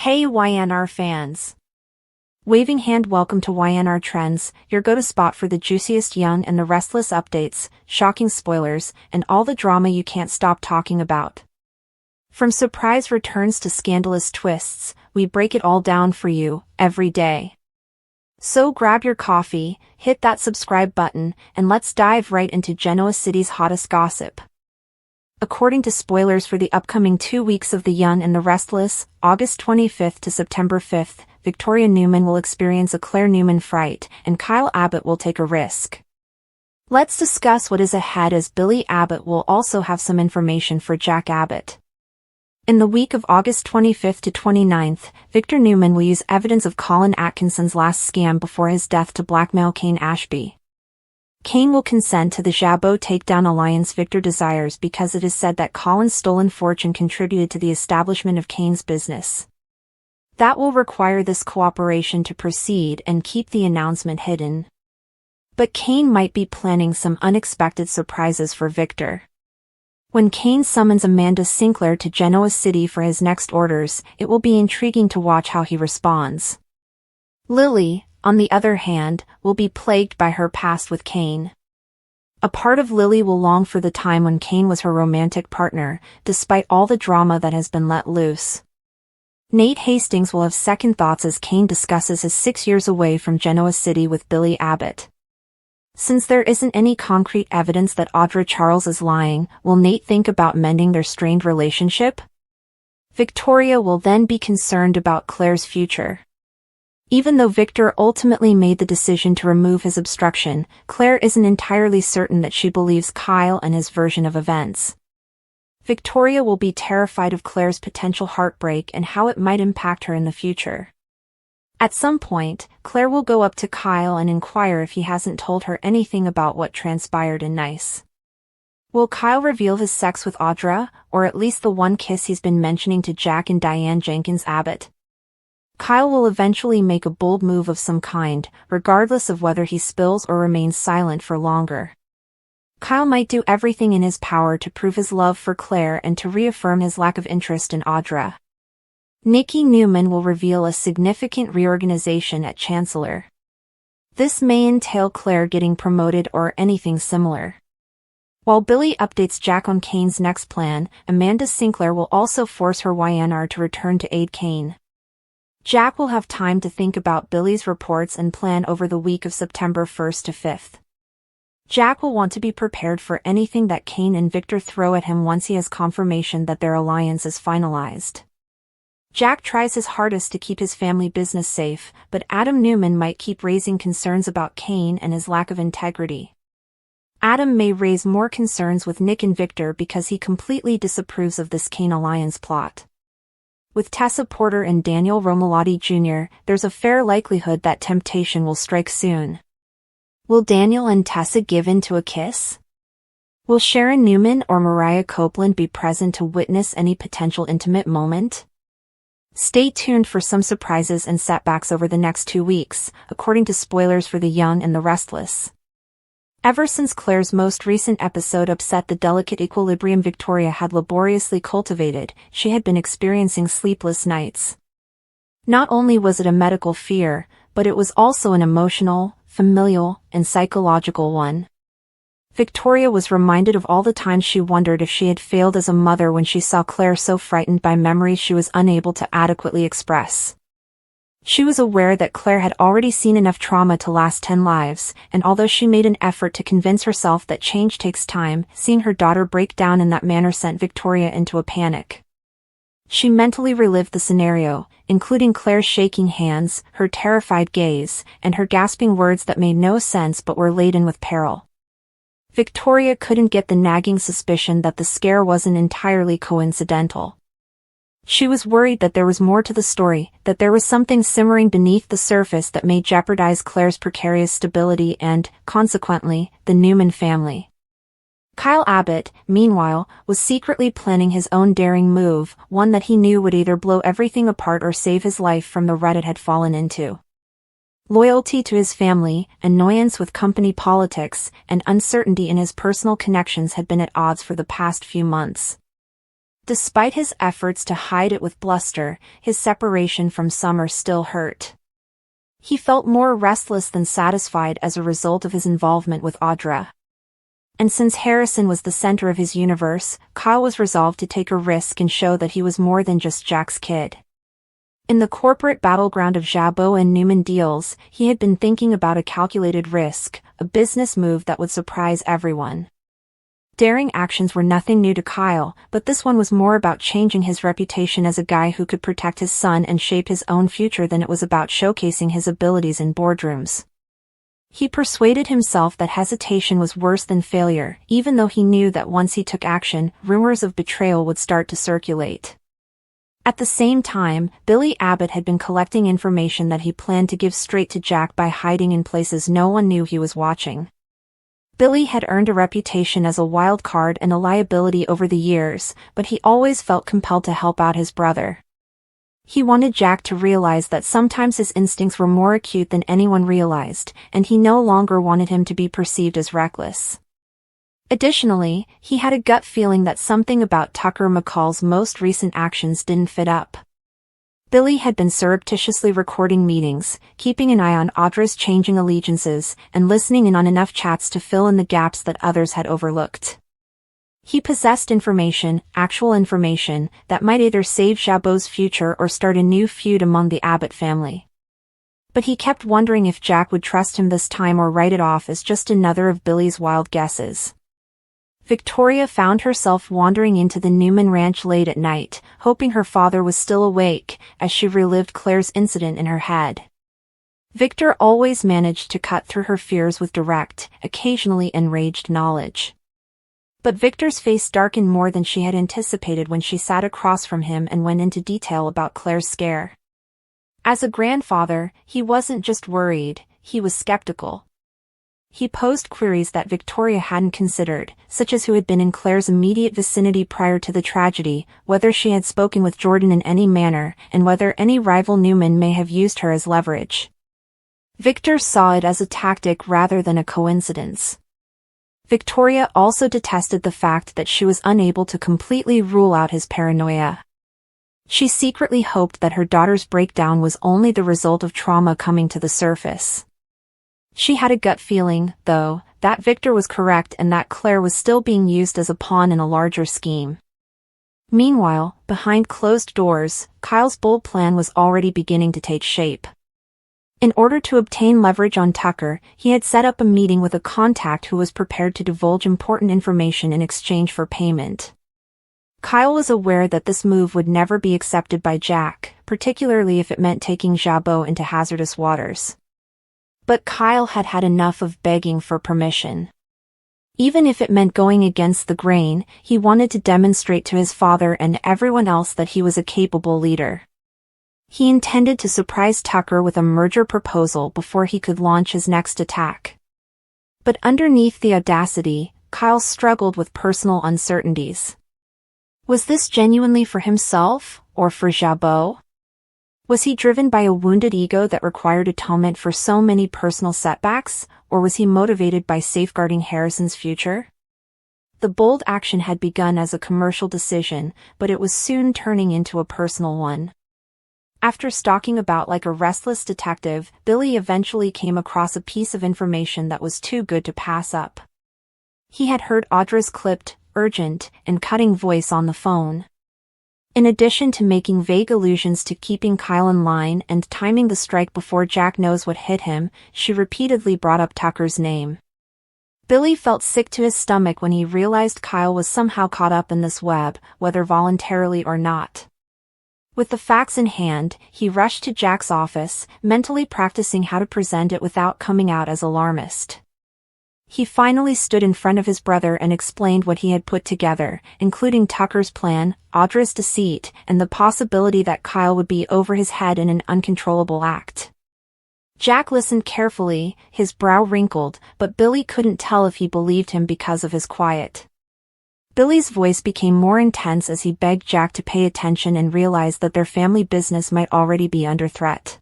Hey YNR fans! Waving hand, welcome to YNR Trends, your go-to spot for the juiciest Young and the Restless updates, shocking spoilers, and all the drama you can't stop talking about. From surprise returns to scandalous twists, we break it all down for you, every day. So grab your coffee, hit that subscribe button, and let's dive right into Genoa City's hottest gossip. According to spoilers for the upcoming 2 weeks of The Young and the Restless, August 25th to September 5th, Victoria Newman will experience a Claire Newman fright, and Kyle Abbott will take a risk. Let's discuss what is ahead, as Billy Abbott will also have some information for Jack Abbott. In the week of August 25th to 29th, Victor Newman will use evidence of Colin Atkinson's last scam before his death to blackmail Kane Ashby. Kane will consent to the Jabot takedown alliance Victor desires because it is said that Colin's stolen fortune contributed to the establishment of Kane's business. That will require this cooperation to proceed and keep the announcement hidden. But Kane might be planning some unexpected surprises for Victor. When Kane summons Amanda Sinclair to Genoa City for his next orders, it will be intriguing to watch how he responds. Lily, on the other hand, will be plagued by her past with Kane. A part of Lily will long for the time when Kane was her romantic partner, despite all the drama that has been let loose. Nate Hastings will have second thoughts as Kane discusses his 6 years away from Genoa City with Billy Abbott. Since there isn't any concrete evidence that Audra Charles is lying, will Nate think about mending their strained relationship? Victoria will then be concerned about Claire's future. Even though Victor ultimately made the decision to remove his obstruction, Claire isn't entirely certain that she believes Kyle and his version of events. Victoria will be terrified of Claire's potential heartbreak and how it might impact her in the future. At some point, Claire will go up to Kyle and inquire if he hasn't told her anything about what transpired in Nice. Will Kyle reveal his sex with Audra, or at least the one kiss he's been mentioning to Jack and Diane Jenkins Abbott? Kyle will eventually make a bold move of some kind, regardless of whether he spills or remains silent for longer. Kyle might do everything in his power to prove his love for Claire and to reaffirm his lack of interest in Audra. Nikki Newman will reveal a significant reorganization at Chancellor. This may entail Claire getting promoted or anything similar. While Billy updates Jack on Kane's next plan, Amanda Sinclair will also force her YNR to return to aid Kane. Jack will have time to think about Billy's reports and plan over the week of September 1st to 5th. Jack will want to be prepared for anything that Kane and Victor throw at him once he has confirmation that their alliance is finalized. Jack tries his hardest to keep his family business safe, but Adam Newman might keep raising concerns about Kane and his lack of integrity. Adam may raise more concerns with Nick and Victor because he completely disapproves of this Kane alliance plot. With Tessa Porter and Daniel Romalotti Jr., there's a fair likelihood that temptation will strike soon. Will Daniel and Tessa give in to a kiss? Will Sharon Newman or Mariah Copeland be present to witness any potential intimate moment? Stay tuned for some surprises and setbacks over the next 2 weeks, according to spoilers for The Young and the Restless. Ever since Claire's most recent episode upset the delicate equilibrium Victoria had laboriously cultivated, she had been experiencing sleepless nights. Not only was it a medical fear, but it was also an emotional, familial, and psychological one. Victoria was reminded of all the times she wondered if she had failed as a mother when she saw Claire so frightened by memories she was unable to adequately express. She was aware that Claire had already seen enough trauma to last 10 lives, and although she made an effort to convince herself that change takes time, seeing her daughter break down in that manner sent Victoria into a panic. She mentally relived the scenario, including Claire's shaking hands, her terrified gaze, and her gasping words that made no sense but were laden with peril. Victoria couldn't get the nagging suspicion that the scare wasn't entirely coincidental. She was worried that there was more to the story, that there was something simmering beneath the surface that may jeopardize Claire's precarious stability and, consequently, the Newman family. Kyle Abbott, meanwhile, was secretly planning his own daring move, one that he knew would either blow everything apart or save his life from the rut it had fallen into. Loyalty to his family, annoyance with company politics, and uncertainty in his personal connections had been at odds for the past few months. Despite his efforts to hide it with bluster, his separation from Summer still hurt. He felt more restless than satisfied as a result of his involvement with Audra. And since Harrison was the center of his universe, Kyle was resolved to take a risk and show that he was more than just Jack's kid. In the corporate battleground of Jabot and Newman deals, he had been thinking about a calculated risk, a business move that would surprise everyone. Daring actions were nothing new to Kyle, but this one was more about changing his reputation as a guy who could protect his son and shape his own future than it was about showcasing his abilities in boardrooms. He persuaded himself that hesitation was worse than failure, even though he knew that once he took action, rumors of betrayal would start to circulate. At the same time, Billy Abbott had been collecting information that he planned to give straight to Jack by hiding in places no one knew he was watching. Billy had earned a reputation as a wild card and a liability over the years, but he always felt compelled to help out his brother. He wanted Jack to realize that sometimes his instincts were more acute than anyone realized, and he no longer wanted him to be perceived as reckless. Additionally, he had a gut feeling that something about Tucker McCall's most recent actions didn't fit up. Billy had been surreptitiously recording meetings, keeping an eye on Audra's changing allegiances, and listening in on enough chats to fill in the gaps that others had overlooked. He possessed information, actual information, that might either save Jabot's future or start a new feud among the Abbott family. But he kept wondering if Jack would trust him this time or write it off as just another of Billy's wild guesses. Victoria found herself wandering into the Newman ranch late at night, hoping her father was still awake, as she relived Claire's incident in her head. Victor always managed to cut through her fears with direct, occasionally enraged knowledge. But Victor's face darkened more than she had anticipated when she sat across from him and went into detail about Claire's scare. As a grandfather, he wasn't just worried, he was skeptical. He posed queries that Victoria hadn't considered, such as who had been in Claire's immediate vicinity prior to the tragedy, whether she had spoken with Jordan in any manner, and whether any rival Newman may have used her as leverage. Victor saw it as a tactic rather than a coincidence. Victoria also detested the fact that she was unable to completely rule out his paranoia. She secretly hoped that her daughter's breakdown was only the result of trauma coming to the surface. She had a gut feeling, though, that Victor was correct and that Claire was still being used as a pawn in a larger scheme. Meanwhile, behind closed doors, Kyle's bold plan was already beginning to take shape. In order to obtain leverage on Tucker, he had set up a meeting with a contact who was prepared to divulge important information in exchange for payment. Kyle was aware that this move would never be accepted by Jack, particularly if it meant taking Jabot into hazardous waters. But Kyle had had enough of begging for permission. Even if it meant going against the grain, he wanted to demonstrate to his father and everyone else that he was a capable leader. He intended to surprise Tucker with a merger proposal before he could launch his next attack. But underneath the audacity, Kyle struggled with personal uncertainties. Was this genuinely for himself, or for Jabot? Was he driven by a wounded ego that required atonement for so many personal setbacks, or was he motivated by safeguarding Harrison's future? The bold action had begun as a commercial decision, but it was soon turning into a personal one. After stalking about like a restless detective, Billy eventually came across a piece of information that was too good to pass up. He had heard Audra's clipped, urgent, and cutting voice on the phone. In addition to making vague allusions to keeping Kyle in line and timing the strike before Jack knows what hit him, she repeatedly brought up Tucker's name. Billy felt sick to his stomach when he realized Kyle was somehow caught up in this web, whether voluntarily or not. With the facts in hand, he rushed to Jack's office, mentally practicing how to present it without coming out as alarmist. He finally stood in front of his brother and explained what he had put together, including Tucker's plan, Audra's deceit, and the possibility that Kyle would be over his head in an uncontrollable act. Jack listened carefully, his brow wrinkled, but Billy couldn't tell if he believed him because of his quiet. Billy's voice became more intense as he begged Jack to pay attention and realize that their family business might already be under threat.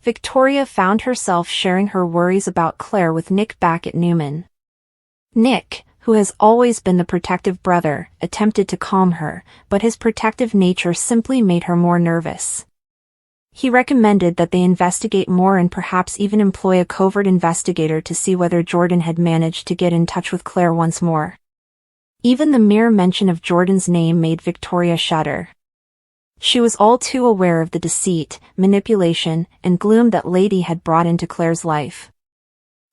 Victoria found herself sharing her worries about Claire with Nick back at Newman. Nick, who has always been the protective brother, attempted to calm her, but his protective nature simply made her more nervous. He recommended that they investigate more and perhaps even employ a covert investigator to see whether Jordan had managed to get in touch with Claire once more. Even the mere mention of Jordan's name made Victoria shudder. She was all too aware of the deceit, manipulation, and gloom that Lady had brought into Claire's life.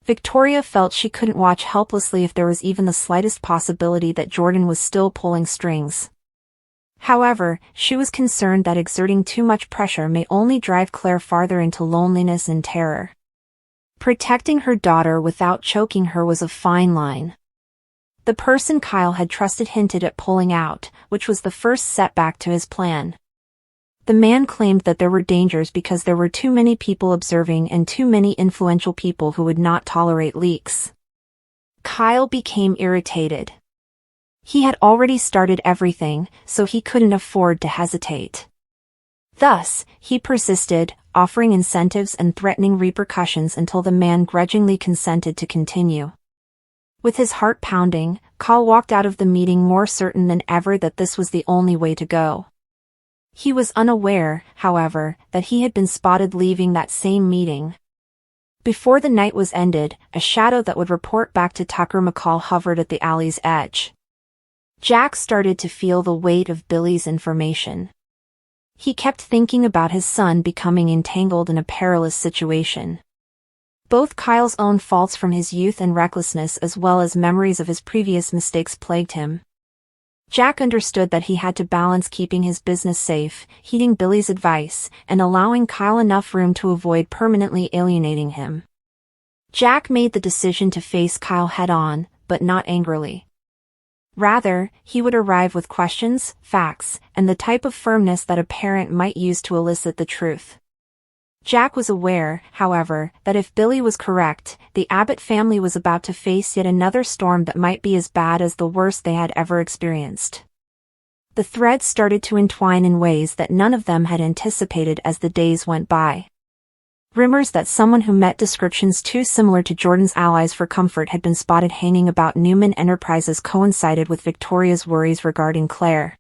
Victoria felt she couldn't watch helplessly if there was even the slightest possibility that Jordan was still pulling strings. However, she was concerned that exerting too much pressure may only drive Claire farther into loneliness and terror. Protecting her daughter without choking her was a fine line. The person Kyle had trusted hinted at pulling out, which was the first setback to his plan. The man claimed that there were dangers because there were too many people observing and too many influential people who would not tolerate leaks. Kyle became irritated. He had already started everything, so he couldn't afford to hesitate. Thus, he persisted, offering incentives and threatening repercussions until the man grudgingly consented to continue. With his heart pounding, Kyle walked out of the meeting more certain than ever that this was the only way to go. He was unaware, however, that he had been spotted leaving that same meeting. Before the night was ended, a shadow that would report back to Tucker McCall hovered at the alley's edge. Jack started to feel the weight of Billy's information. He kept thinking about his son becoming entangled in a perilous situation. Both Kyle's own faults from his youth and recklessness as well as memories of his previous mistakes plagued him. Jack understood that he had to balance keeping his business safe, heeding Billy's advice, and allowing Kyle enough room to avoid permanently alienating him. Jack made the decision to face Kyle head-on, but not angrily. Rather, he would arrive with questions, facts, and the type of firmness that a parent might use to elicit the truth. Jack was aware, however, that if Billy was correct, the Abbott family was about to face yet another storm that might be as bad as the worst they had ever experienced. The threads started to entwine in ways that none of them had anticipated as the days went by. Rumors that someone who met descriptions too similar to Jordan's allies for comfort had been spotted hanging about Newman Enterprises coincided with Victoria's worries regarding Claire.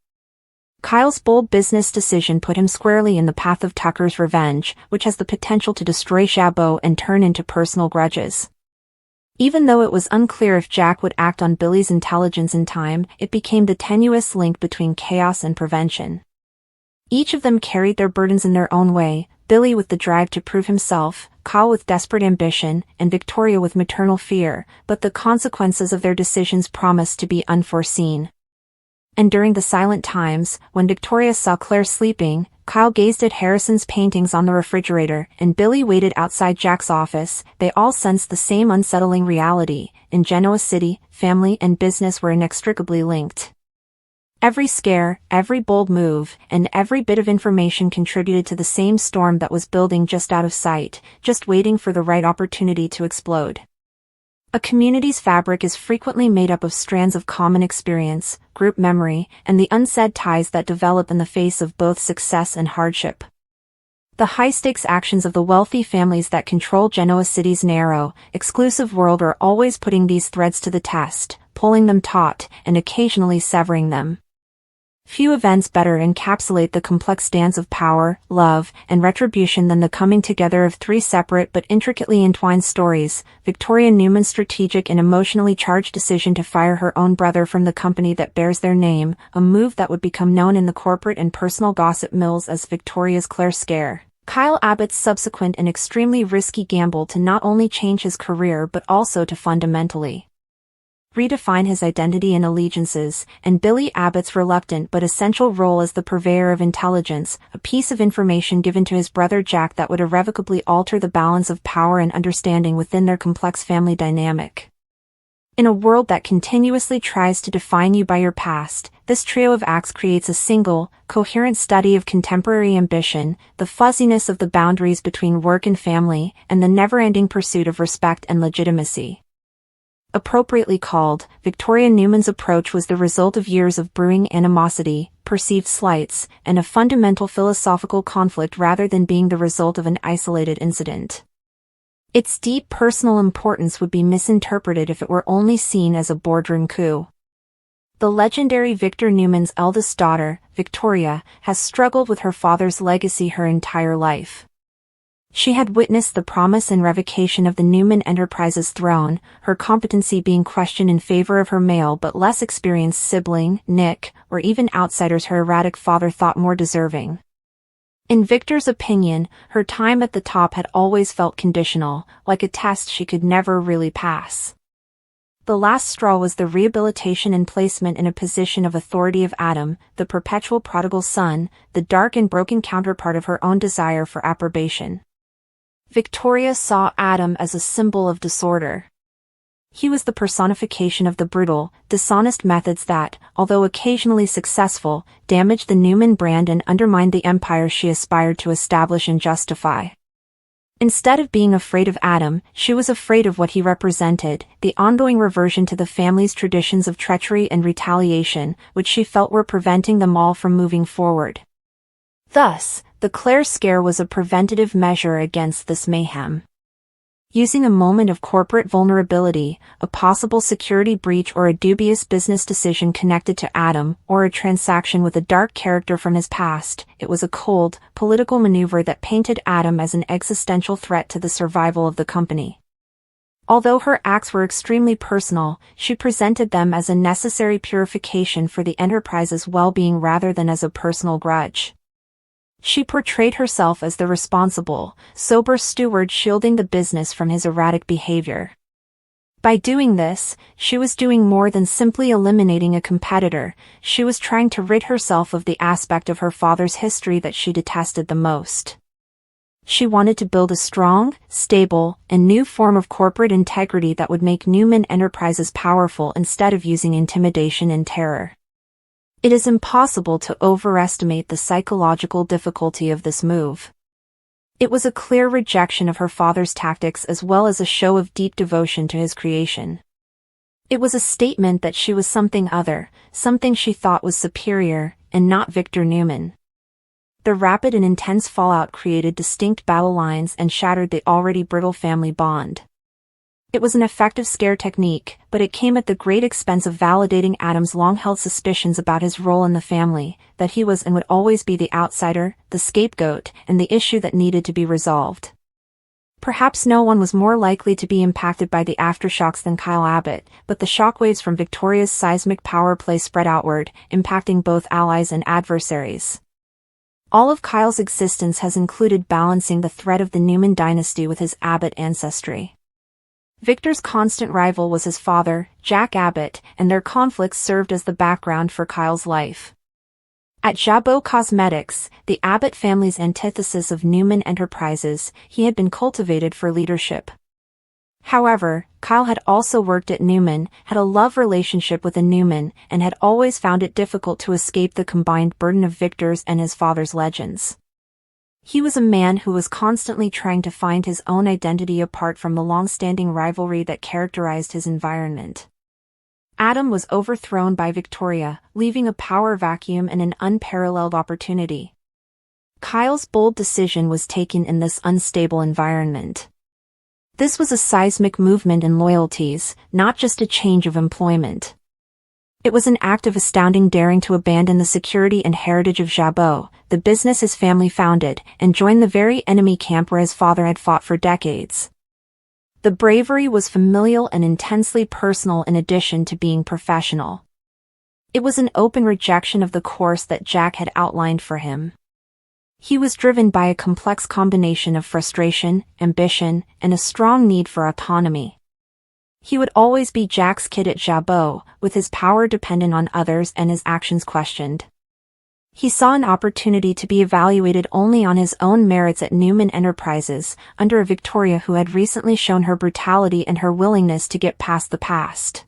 Kyle's bold business decision put him squarely in the path of Tucker's revenge, which has the potential to destroy Chabot and turn into personal grudges. Even though it was unclear if Jack would act on Billy's intelligence in time, it became the tenuous link between chaos and prevention. Each of them carried their burdens in their own way, Billy with the drive to prove himself, Kyle with desperate ambition, and Victoria with maternal fear, but the consequences of their decisions promised to be unforeseen. And during the silent times, when Victoria saw Claire sleeping, Kyle gazed at Harrison's paintings on the refrigerator, and Billy waited outside Jack's office. They all sensed the same unsettling reality. In Genoa City, family and business were inextricably linked. Every scare, every bold move, and every bit of information contributed to the same storm that was building just out of sight, just waiting for the right opportunity to explode. A community's fabric is frequently made up of strands of common experience, group memory, and the unsaid ties that develop in the face of both success and hardship. The high-stakes actions of the wealthy families that control Genoa City's narrow, exclusive world are always putting these threads to the test, pulling them taut, and occasionally severing them. Few events better encapsulate the complex dance of power, love, and retribution than the coming together of three separate but intricately entwined stories. Victoria Newman's strategic and emotionally charged decision to fire her own brother from the company that bears their name, a move that would become known in the corporate and personal gossip mills as Victoria's Claire scare. Kyle Abbott's subsequent and extremely risky gamble to not only change his career but also to fundamentally redefine his identity and allegiances, and Billy Abbott's reluctant but essential role as the purveyor of intelligence, a piece of information given to his brother Jack that would irrevocably alter the balance of power and understanding within their complex family dynamic. In a world that continuously tries to define you by your past, this trio of acts creates a single, coherent study of contemporary ambition, the fuzziness of the boundaries between work and family, and the never-ending pursuit of respect and legitimacy. Appropriately called, Victoria Newman's approach was the result of years of brewing animosity, perceived slights, and a fundamental philosophical conflict rather than being the result of an isolated incident. Its deep personal importance would be misinterpreted if it were only seen as a boardroom coup. The legendary Victor Newman's eldest daughter, Victoria, has struggled with her father's legacy her entire life. She had witnessed the promise and revocation of the Newman Enterprises throne, her competency being questioned in favor of her male but less experienced sibling, Nick, or even outsiders her erratic father thought more deserving. In Victor's opinion, her time at the top had always felt conditional, like a test she could never really pass. The last straw was the rehabilitation and placement in a position of authority of Adam, the perpetual prodigal son, the dark and broken counterpart of her own desire for approbation. Victoria saw Adam as a symbol of disorder. He was the personification of the brutal, dishonest methods that, although occasionally successful, damaged the Newman brand and undermined the empire she aspired to establish and justify. Instead of being afraid of Adam, she was afraid of what he represented, the ongoing reversion to the family's traditions of treachery and retaliation, which she felt were preventing them all from moving forward. Thus, the Claire scare was a preventative measure against this mayhem. Using a moment of corporate vulnerability, a possible security breach or a dubious business decision connected to Adam, or a transaction with a dark character from his past, it was a cold, political maneuver that painted Adam as an existential threat to the survival of the company. Although her acts were extremely personal, she presented them as a necessary purification for the enterprise's well-being rather than as a personal grudge. She portrayed herself as the responsible, sober steward shielding the business from his erratic behavior. By doing this, she was doing more than simply eliminating a competitor, she was trying to rid herself of the aspect of her father's history that she detested the most. She wanted to build a strong, stable, and new form of corporate integrity that would make Newman Enterprises powerful instead of using intimidation and terror. It is impossible to overestimate the psychological difficulty of this move. It was a clear rejection of her father's tactics as well as a show of deep devotion to his creation. It was a statement that she was something other, something she thought was superior, and not Victor Newman. The rapid and intense fallout created distinct battle lines and shattered the already brittle family bond. It was an effective scare technique, but it came at the great expense of validating Adam's long-held suspicions about his role in the family, that he was and would always be the outsider, the scapegoat, and the issue that needed to be resolved. Perhaps no one was more likely to be impacted by the aftershocks than Kyle Abbott, but the shockwaves from Victoria's seismic power play spread outward, impacting both allies and adversaries. All of Kyle's existence has included balancing the threat of the Newman dynasty with his Abbott ancestry. Victor's constant rival was his father, Jack Abbott, and their conflicts served as the background for Kyle's life. At Jabot Cosmetics, the Abbott family's antithesis of Newman Enterprises, he had been cultivated for leadership. However, Kyle had also worked at Newman, had a love relationship with a Newman, and had always found it difficult to escape the combined burden of Victor's and his father's legends. He was a man who was constantly trying to find his own identity apart from the long-standing rivalry that characterized his environment. Adam was overthrown by Victoria, leaving a power vacuum and an unparalleled opportunity. Kyle's bold decision was taken in this unstable environment. This was a seismic movement in loyalties, not just a change of employment. It was an act of astounding daring to abandon the security and heritage of Jabot, the business his family founded, and join the very enemy camp where his father had fought for decades. The bravery was familial and intensely personal in addition to being professional. It was an open rejection of the course that Jack had outlined for him. He was driven by a complex combination of frustration, ambition, and a strong need for autonomy. He would always be Jack's kid at Jabot, with his power dependent on others and his actions questioned. He saw an opportunity to be evaluated only on his own merits at Newman Enterprises, under a Victoria who had recently shown her brutality and her willingness to get past the past.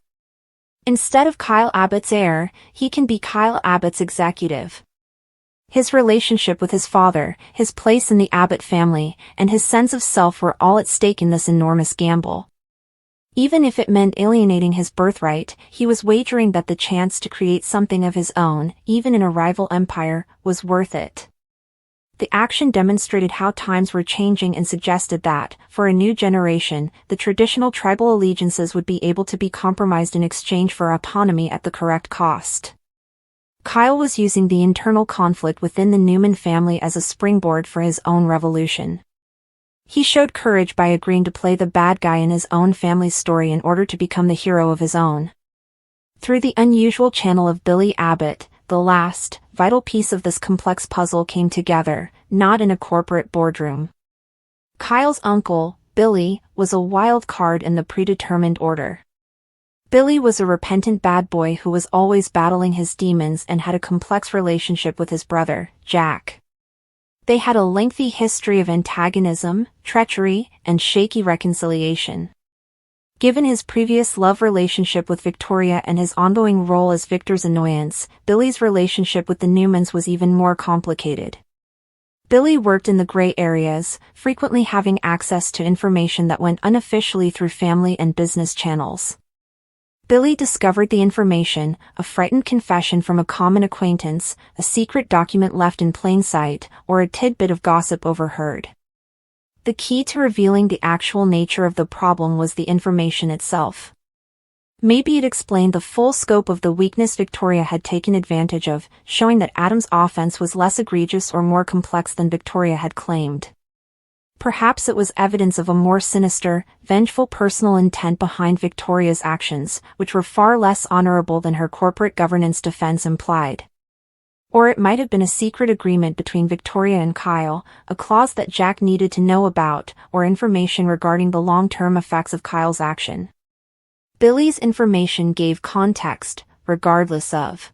Instead of Kyle Abbott's heir, he can be Kyle Abbott's executive. His relationship with his father, his place in the Abbott family, and his sense of self were all at stake in this enormous gamble. Even if it meant alienating his birthright, he was wagering that the chance to create something of his own, even in a rival empire, was worth it. The action demonstrated how times were changing and suggested that, for a new generation, the traditional tribal allegiances would be able to be compromised in exchange for autonomy at the correct cost. Kyle was using the internal conflict within the Newman family as a springboard for his own revolution. He showed courage by agreeing to play the bad guy in his own family's story in order to become the hero of his own. Through the unusual channel of Billy Abbott, the last, vital piece of this complex puzzle came together, not in a corporate boardroom. Kyle's uncle, Billy, was a wild card in the predetermined order. Billy was a repentant bad boy who was always battling his demons and had a complex relationship with his brother, Jack. They had a lengthy history of antagonism, treachery, and shaky reconciliation. Given his previous love relationship with Victoria and his ongoing role as Victor's annoyance, Billy's relationship with the Newmans was even more complicated. Billy worked in the gray areas, frequently having access to information that went unofficially through family and business channels. Billy discovered the information, a frightened confession from a common acquaintance, a secret document left in plain sight, or a tidbit of gossip overheard. The key to revealing the actual nature of the problem was the information itself. Maybe it explained the full scope of the weakness Victoria had taken advantage of, showing that Adam's offense was less egregious or more complex than Victoria had claimed. Perhaps it was evidence of a more sinister, vengeful personal intent behind Victoria's actions, which were far less honorable than her corporate governance defense implied. Or it might have been a secret agreement between Victoria and Kyle, a clause that Jack needed to know about, or information regarding the long-term effects of Kyle's action. Billy's information gave context, regardless of